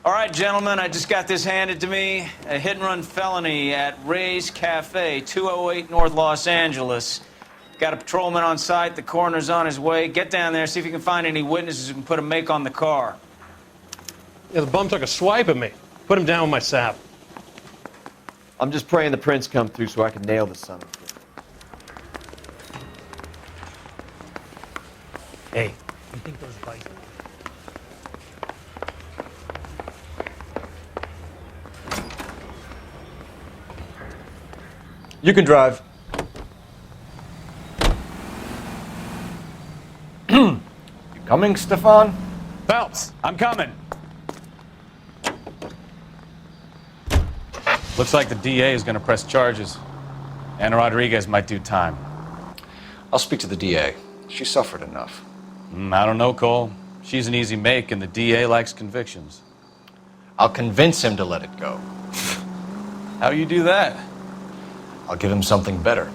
All right, gentlemen, I just got this handed to me. A hit-and-run felony at Ray's Cafe, 208 North Los Angeles. Got a patrolman on site. The coroner's on his way. Get down there, see if you can find any witnesses who can put a make on the car. Yeah, the bum took a swipe at me. Put him down with my sap. I'm just praying the prints come through so I can nail the son of a bitch. Hey, you think those bikes... You can drive. You coming, Stefan? Phelps, I'm coming. Looks like the DA is going to press charges. Anna Rodriguez might do time. I'll speak to the DA. She suffered enough. I don't know, Cole. She's an easy make, and the DA likes convictions. I'll convince him to let it go. How you do that? I'll give him something better.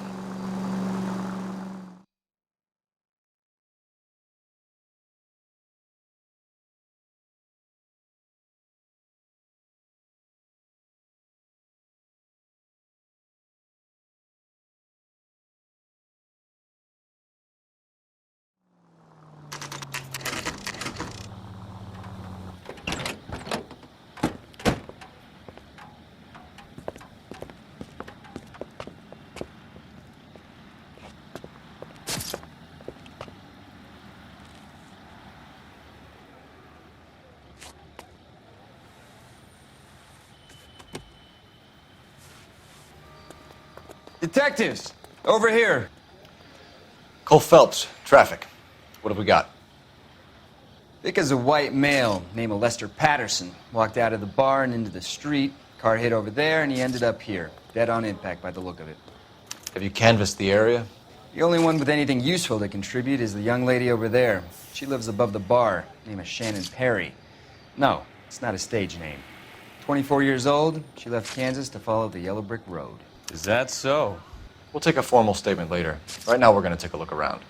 Detectives, over here. Cole Phelps, traffic. What have we got? Vic is a white male named Lester Patterson. Walked out of the bar and into the street. Car hit over there, and he ended up here. Dead on impact by the look of it. Have you canvassed the area? The only one with anything useful to contribute is the young lady over there. She lives above the bar. Name is Shannon Perry. No, it's not a stage name. 24 years old, she left Kansas to follow the yellow brick road. Is that so? We'll take a formal statement later. Right now, we're going to take a look around.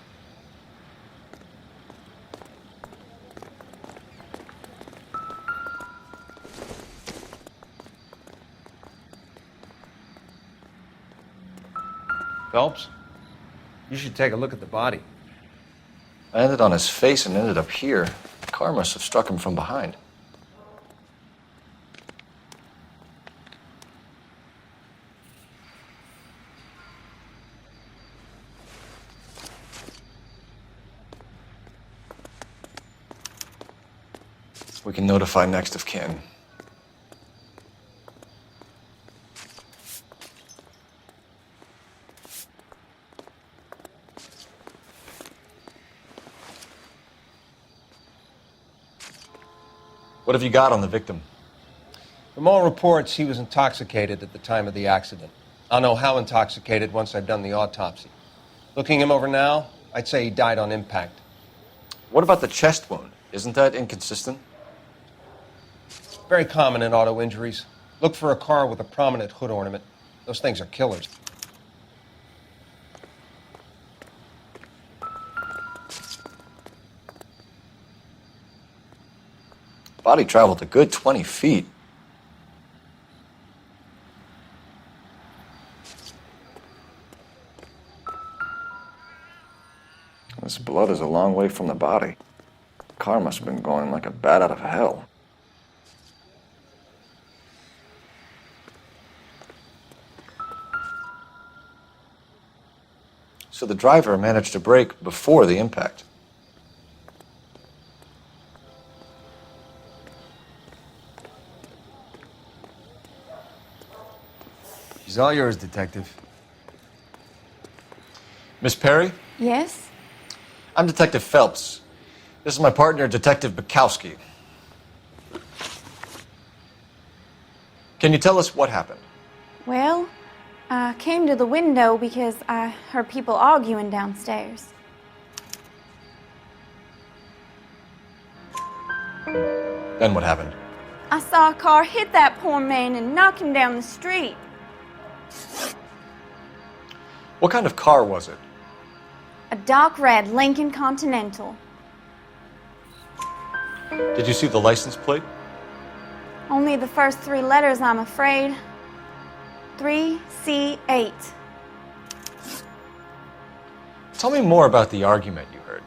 Phelps, you should take a look at the body. I ended on his face and ended up here. The car must have struck him from behind. We can notify next of kin. What have you got on the victim? From all reports, he was intoxicated at the time of the accident. I'll know how intoxicated once I've done the autopsy. Looking him over now, I'd say he died on impact. What about the chest wound? Isn't that inconsistent? Very common in auto injuries. Look for a car with a prominent hood ornament. Those things are killers. Body traveled a good 20 feet. This blood is a long way from the body. The car must have been going like a bat out of hell. So the driver managed to brake before the impact. She's all yours, Detective. Miss Perry? Yes? I'm Detective Phelps. This is my partner, Detective Bukowski. Can you tell us what happened? Well, I came to the window because I heard people arguing downstairs. Then what happened? I saw a car hit that poor man and knock him down the street. What kind of car was it? A dark red Lincoln Continental. Did you see the license plate? Only the first 3 letters, I'm afraid. 3C8. Tell me more about the argument you heard.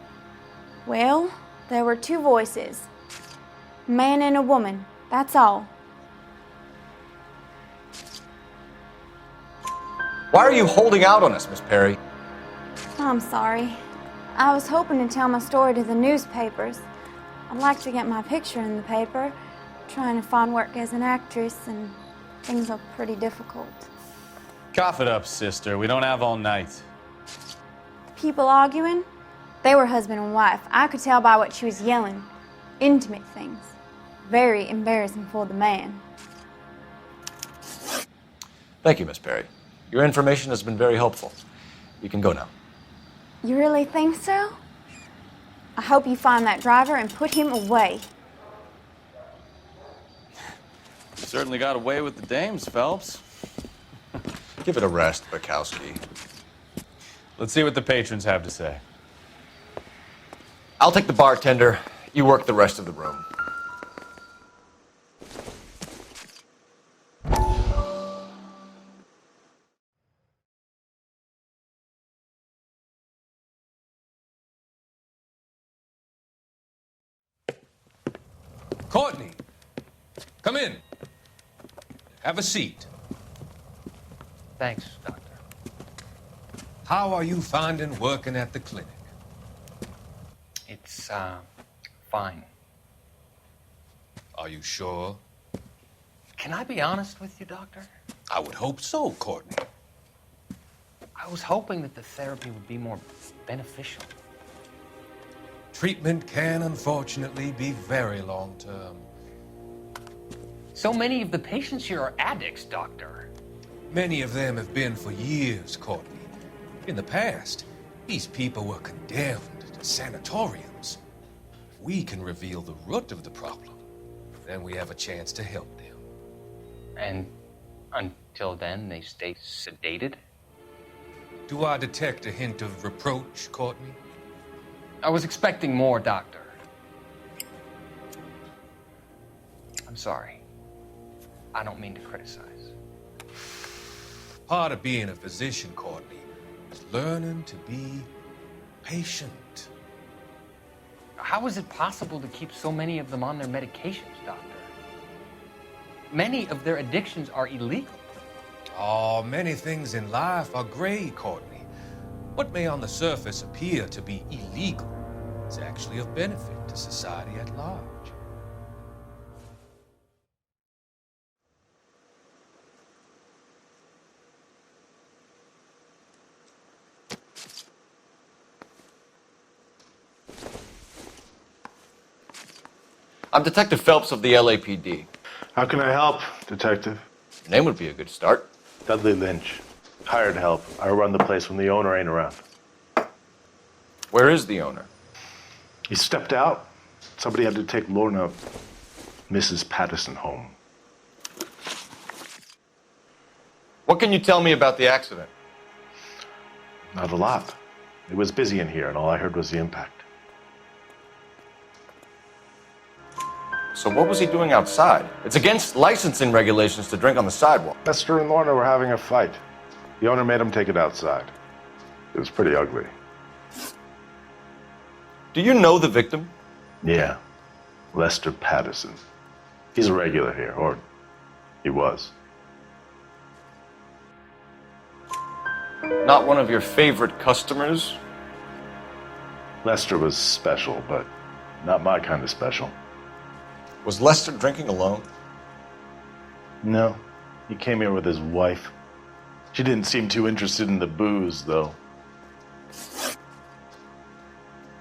Well, there were 2 voices. A man and a woman, that's all. Why are you holding out on us, Miss Perry? I'm sorry. I was hoping to tell my story to the newspapers. I'd like to get my picture in the paper. Trying to find work as an actress, and things are pretty difficult. Cough it up, sister. We don't have all night. People arguing? They were husband and wife. I could tell by what she was yelling. Intimate things. Very embarrassing for the man. Thank you, Miss Perry. Your information has been very helpful. You can go now. You really think so? I hope you find that driver and put him away. You certainly got away with the dames, Phelps. Give it a rest, Bukowski. Let's see what the patrons have to say. I'll take the bartender. You work the rest of the room. Courtney, come in. Have a seat. Thanks, Doctor. How are you finding working at the clinic? It's, fine. Are you sure? Can I be honest with you, Doctor? I would hope so, Courtney. I was hoping that the therapy would be more beneficial. Treatment can, unfortunately, be very long-term. So many of the patients here are addicts, Doctor. Many of them have been for years, Courtney. In the past, these people were condemned to sanatoriums. If we can reveal the root of the problem, then we have a chance to help them. And until then, they stay sedated? Do I detect a hint of reproach, Courtney? I was expecting more, Doctor. I'm sorry. I don't mean to criticize. Part of being a physician, Courtney, is learning to be patient. How is it possible to keep so many of them on their medications, Doctor? Many of their addictions are illegal. Oh, many things in life are gray, Courtney. What may on the surface appear to be illegal is actually of benefit to society at large. I'm Detective Phelps of the LAPD. How can I help, Detective? Your name would be a good start. Dudley Lynch. Hired help. I run the place when the owner ain't around. Where is the owner? He stepped out. Somebody had to take Lorna, Mrs. Patterson, home. What can you tell me about the accident? Not a lot. It was busy in here, and all I heard was the impact. So what was he doing outside? It's against licensing regulations to drink on the sidewalk. Lester and Lorna were having a fight. The owner made him take it outside. It was pretty ugly. Do you know the victim? Yeah. Lester Patterson. He's a regular here, or he was. Not one of your favorite customers? Lester was special, but not my kind of special. Was Lester drinking alone? No. He came here with his wife. She didn't seem too interested in the booze, though.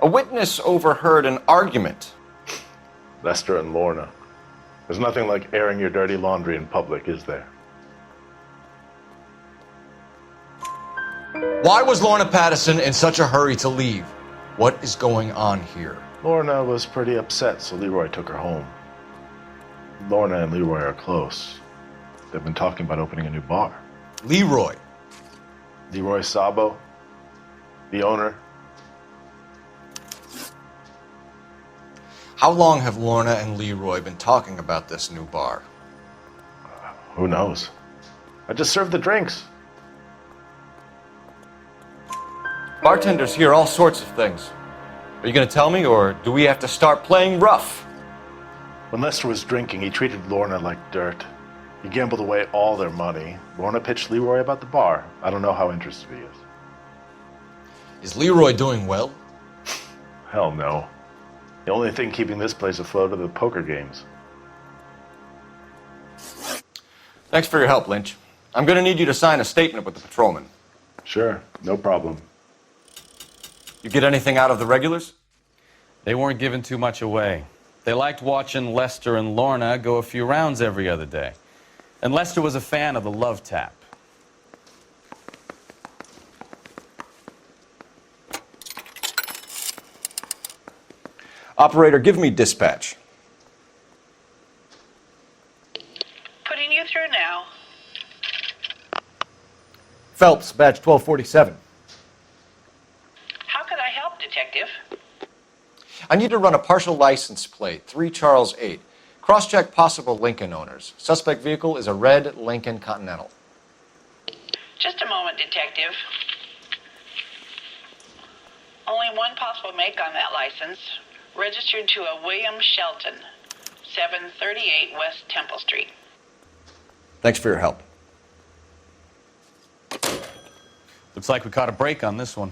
A witness overheard an argument. Lester and Lorna. There's nothing like airing your dirty laundry in public, is there? Why was Lorna Patterson in such a hurry to leave? What is going on here? Lorna was pretty upset, so Leroy took her home. Lorna and Leroy are close. They've been talking about opening a new bar. Leroy. Leroy Sabo, the owner. How long have Lorna and Leroy been talking about this new bar? Who knows? I just served the drinks. Bartenders hear all sorts of things. Are you going to tell me, or do we have to start playing rough? When Lester was drinking, he treated Lorna like dirt. He gambled away all their money. Lorna pitched Leroy about the bar. I don't know how interested he is. Is Leroy doing well? Hell no. The only thing keeping this place afloat are the poker games. Thanks for your help, Lynch. I'm going to need you to sign a statement with the patrolman. Sure, no problem. You get anything out of the regulars? They weren't giving too much away. They liked watching Lester and Lorna go a few rounds every other day. And Lester was a fan of the love tap. Operator, give me dispatch. Putting you through now. Phelps, badge 1247. How could I help, Detective? I need to run a partial license plate, 3 Charles 8. Cross-check possible Lincoln owners. Suspect vehicle is a red Lincoln Continental. Just a moment, Detective. Only one possible make on that license. Registered to a William Shelton, 738 West Temple Street. Thanks for your help. Looks like we caught a break on this one.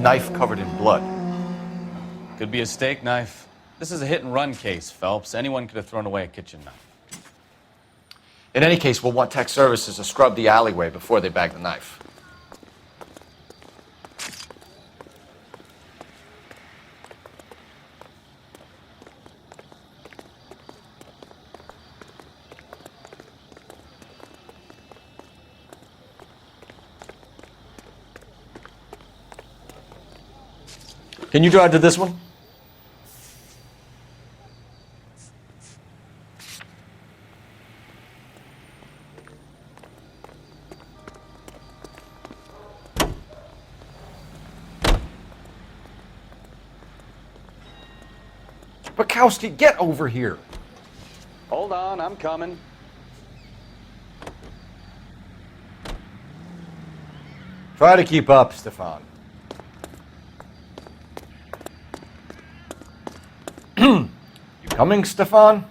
Knife covered in blood. Could be a steak knife. This is a hit-and-run case, Phelps. Anyone could have thrown away a kitchen knife. In any case, we'll want tech services to scrub the alleyway before they bag the knife. Can you drive to this one? Bukowski, get over here. Hold on, I'm coming. Try to keep up, Stefan. You coming, Stefan?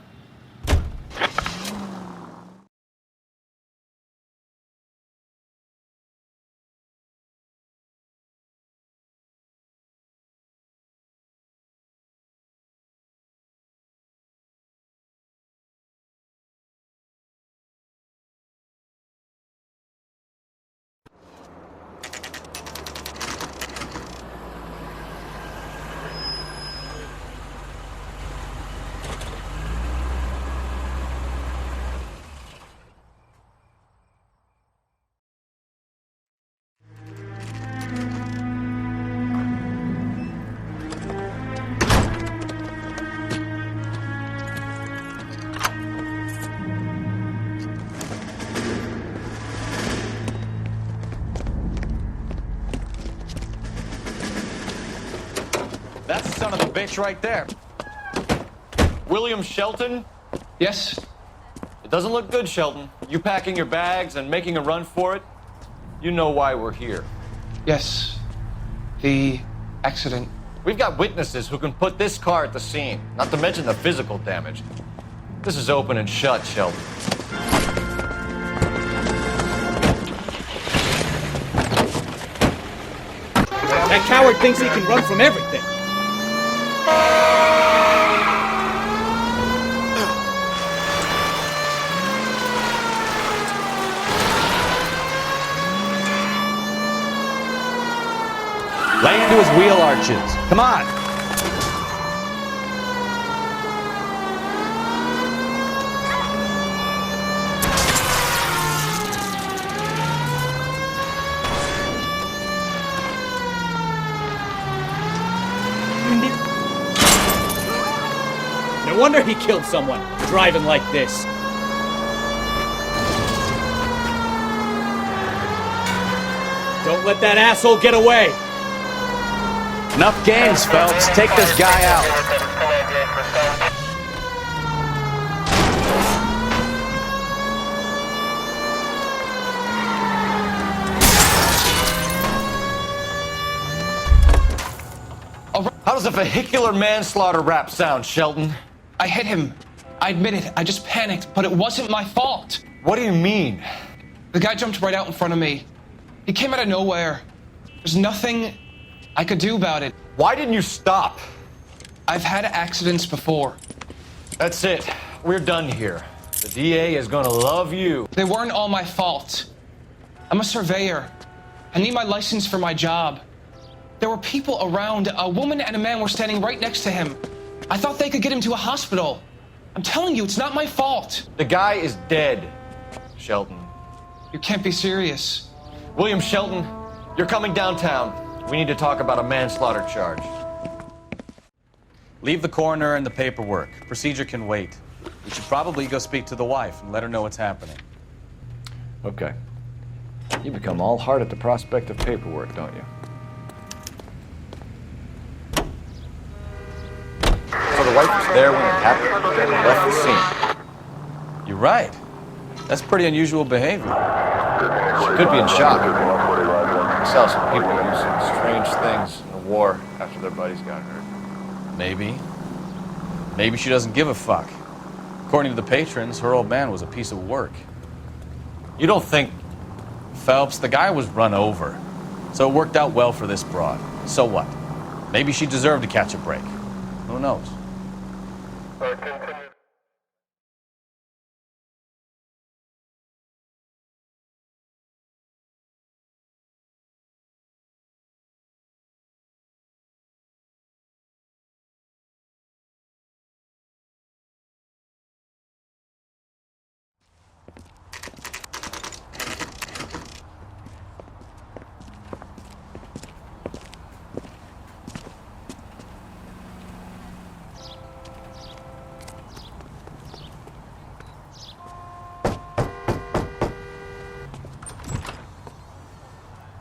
That's the son of a bitch right there. William Shelton? Yes? It doesn't look good, Shelton. You packing your bags and making a run for it? You know why we're here. Yes. The accident. We've got witnesses who can put this car at the scene, not to mention the physical damage. This is open and shut, Shelton. That coward thinks he can run from everything. Lay into his wheel arches. Come on. No wonder he killed someone, driving like this. Don't let that asshole get away. Enough games, Phelps. Take this guy out. How does a vehicular manslaughter rap sound, Shelton? I hit him. I admit it. I just panicked, but it wasn't my fault. What do you mean? The guy jumped right out in front of me. He came out of nowhere. There's nothing I could do about it. Why didn't you stop? I've had accidents before. That's it. We're done here. The DA is gonna love you. They weren't all my fault. I'm a surveyor. I need my license for my job. There were people around. A woman and a man were standing right next to him. I thought they could get him to a hospital. I'm telling you, it's not my fault. The guy is dead, Shelton. You can't be serious. William Shelton, you're coming downtown. We need to talk about a manslaughter charge. Leave the coroner and the paperwork. Procedure can wait. We should probably go speak to the wife and let her know what's happening. Okay. You become all heart at the prospect of paperwork, don't you? So the wife was there when it happened and left the scene. You're right. That's pretty unusual behavior. She could be in shock. I saw some people do some strange things in the war after their buddies got hurt. Maybe. Maybe she doesn't give a fuck. According to the patrons, her old man was a piece of work. You don't think... Phelps, the guy was run over. So it worked out well for this broad. So what? Maybe she deserved to catch a break. Who knows?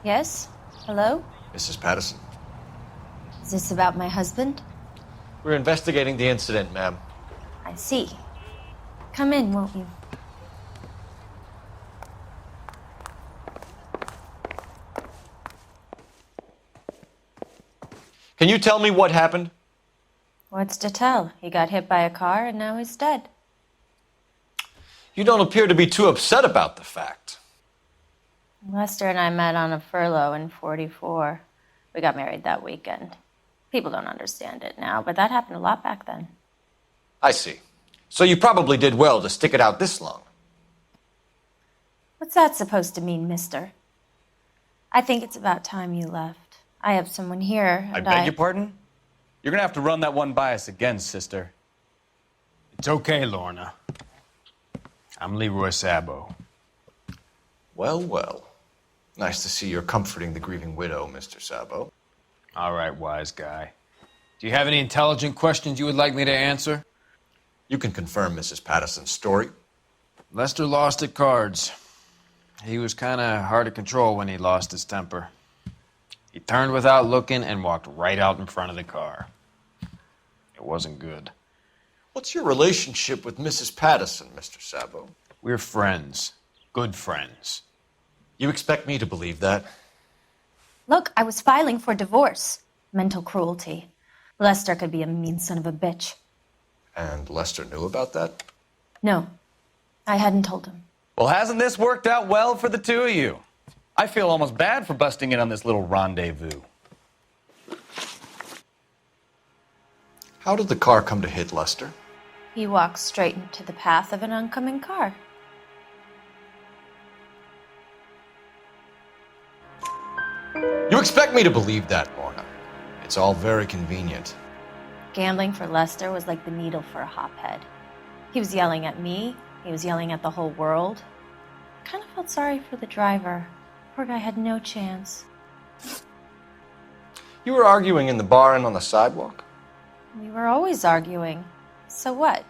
Yes? Hello? Mrs. Patterson. Is this about my husband? We're investigating the incident, ma'am. I see. Come in, won't you? Can you tell me what happened? What's to tell? He got hit by a car and now he's dead. You don't appear to be too upset about the fact. Lester and I met on a furlough in '44. We got married that weekend. People don't understand it now, but that happened a lot back then. I see. So you probably did well to stick it out this long. What's that supposed to mean, mister? I think it's about time you left. I have someone here, I and beg your pardon? You're gonna have to run that one by us again, sister. It's okay, Lorna. I'm Leroy Sabo. Well, well. Nice to see you're comforting the grieving widow, Mr. Sabo. All right, wise guy. Do you have any intelligent questions you would like me to answer? You can confirm Mrs. Patterson's story. Lester lost at cards. He was kind of hard to control when he lost his temper. He turned without looking and walked right out in front of the car. It wasn't good. What's your relationship with Mrs. Patterson, Mr. Sabo? We're friends. Good friends. You expect me to believe that? Look, I was filing for divorce. Mental cruelty. Lester could be a mean son of a bitch. And Lester knew about that? No, I hadn't told him. Well, hasn't this worked out well for the two of you? I feel almost bad for busting in on this little rendezvous. How did the car come to hit Lester? He walked straight into the path of an oncoming car. You expect me to believe that, Lorna? It's all very convenient. Gambling for Lester was like the needle for a hophead. He was yelling at me. He was yelling at the whole world. I kind of felt sorry for the driver. Poor guy had no chance. You were arguing in the bar and on the sidewalk? We were always arguing. So what?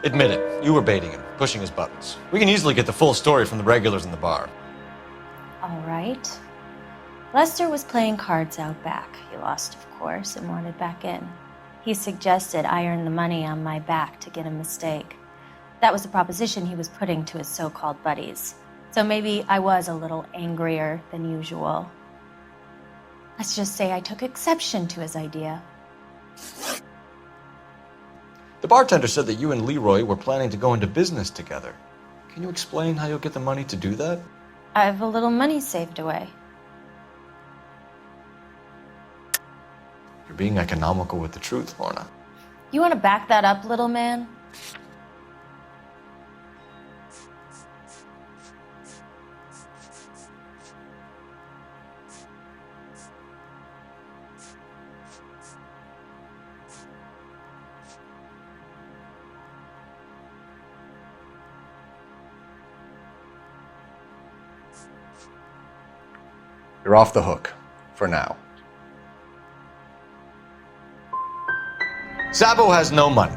Admit it. You were baiting him, pushing his buttons. We can easily get the full story from the regulars in the bar. All right. Lester was playing cards out back. He lost, of course, and wanted back in. He suggested I earn the money on my back to get a mistake. That was the proposition he was putting to his so-called buddies. So maybe I was a little angrier than usual. Let's just say I took exception to his idea. The bartender said that you and Leroy were planning to go into business together. Can you explain how you'll get the money to do that? I have a little money saved away. You're being economical with the truth, Lorna. You want to back that up, little man? You're off the hook. For now. Sabo has no money.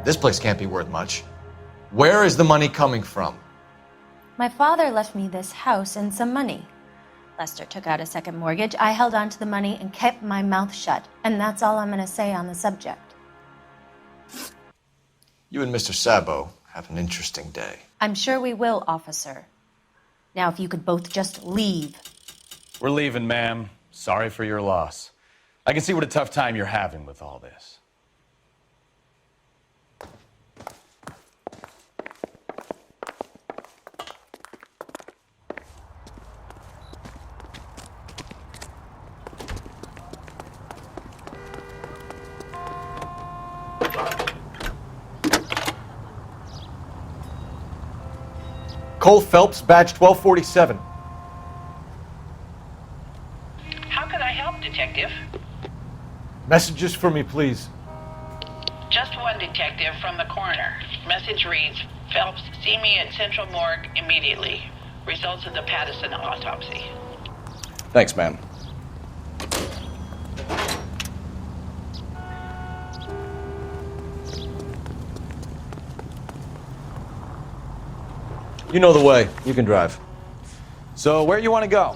This place can't be worth much. Where is the money coming from? My father left me this house and some money. Lester took out a second mortgage. I held on to the money and kept my mouth shut. And that's all I'm going to say on the subject. You and Mr. Sabo have an interesting day. I'm sure we will, officer. Now, if you could both just leave. We're leaving, ma'am. Sorry for your loss. I can see what a tough time you're having with all this. Cole Phelps, badge 1247. How can I help, Detective? Messages for me, please. Just one detective from the coroner. Message reads, Phelps, see me at Central Morgue immediately. Results of the Pattison autopsy. Thanks, ma'am. You know the way. You can drive. So, where you want to go?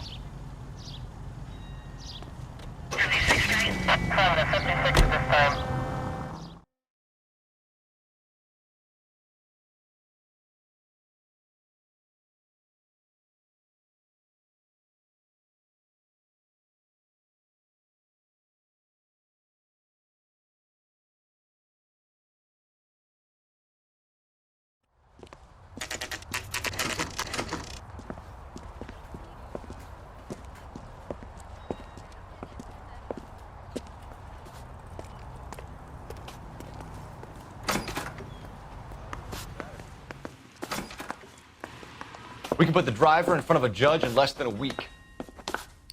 We can put the driver in front of a judge in less than a week.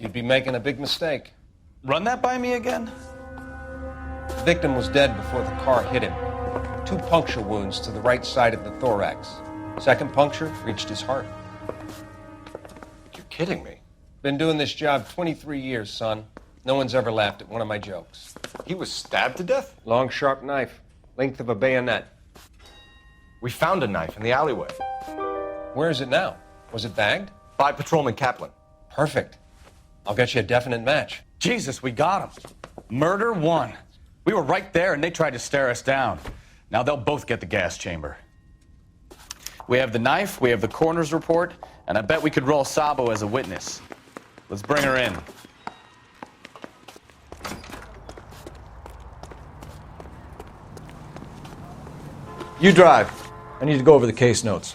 You'd be making a big mistake. Run that by me again? The victim was dead before the car hit him. 2 puncture wounds to the right side of the thorax. Second puncture reached his heart. You're kidding me. Been doing this job 23 years, son. No one's ever laughed at one of my jokes. He was stabbed to death? Long, sharp knife. Length of a bayonet. We found a knife in the alleyway. Where is it now? Was it bagged? By Patrolman Kaplan. Perfect. I'll get you a definite match. Jesus, we got him. Murder 1. We were right there and they tried to stare us down. Now they'll both get the gas chamber. We have the knife, we have the coroner's report, and I bet we could roll Sabo as a witness. Let's bring her in. You drive. I need to go over the case notes.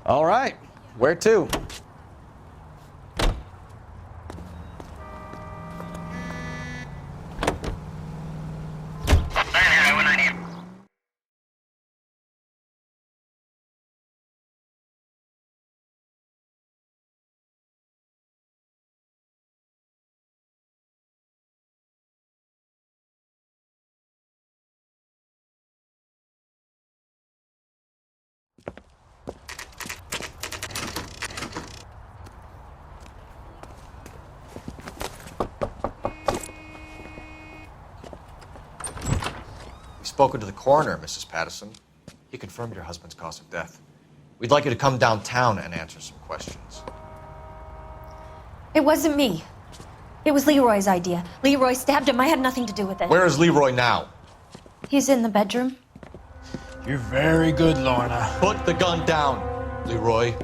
All right. Where to? spoken to the coroner, Mrs. Patterson. He confirmed your husband's cause of death. We'd like you to come downtown and answer some questions. It wasn't me. It was Leroy's idea. Leroy stabbed him. I had nothing to do with it. Where is Leroy now? He's in the bedroom. You're very good, Lorna. Put the gun down, Leroy.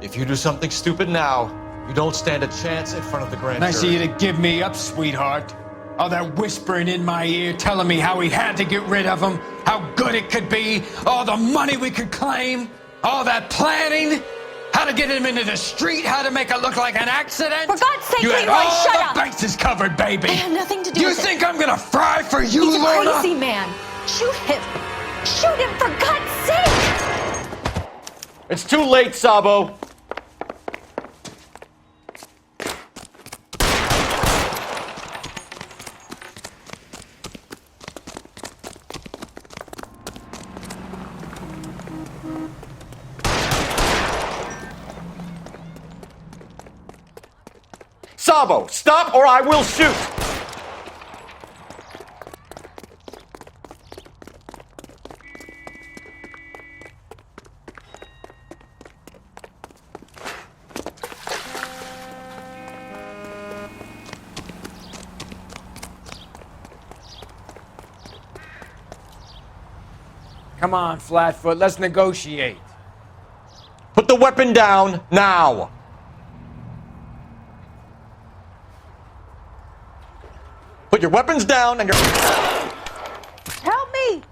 If you do something stupid now, you don't stand a chance in front of the grand jury. Nice of you to give me up, sweetheart. All that whispering in my ear, telling me how we had to get rid of him, how good it could be, all the money we could claim, all that planning, how to get him into the street, how to make it look like an accident. For God's sake, you had Leroy, all shut the up! bases covered, baby. I had nothing to do You with it. think I'm gonna fry for you, He's a Lorna? crazy man. Shoot him. Shoot him, for God's sake! It's too late, Sabo. Sabo, stop or I will shoot! Come on, Flatfoot, let's negotiate. Put the weapon down now! Put your weapons down and your... Help me!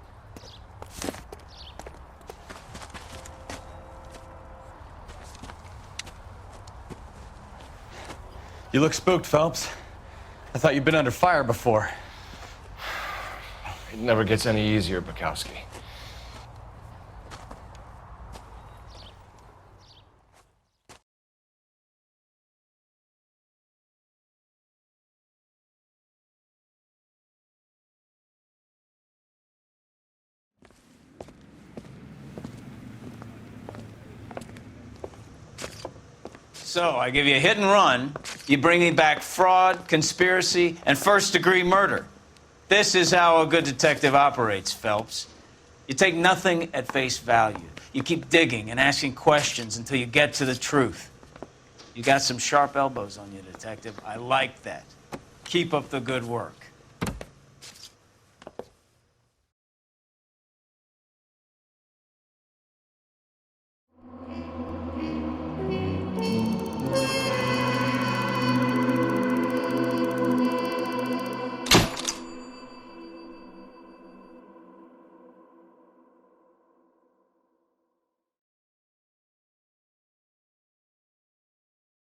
You look spooked, Phelps. I thought you'd been under fire before. It never gets any easier, Bukowski. So, I give you a hit and run. You bring me back fraud, conspiracy, and first-degree murder. This is how a good detective operates, Phelps. You take nothing at face value. You keep digging and asking questions until you get to the truth. You got some sharp elbows on you, detective. I like that. Keep up the good work.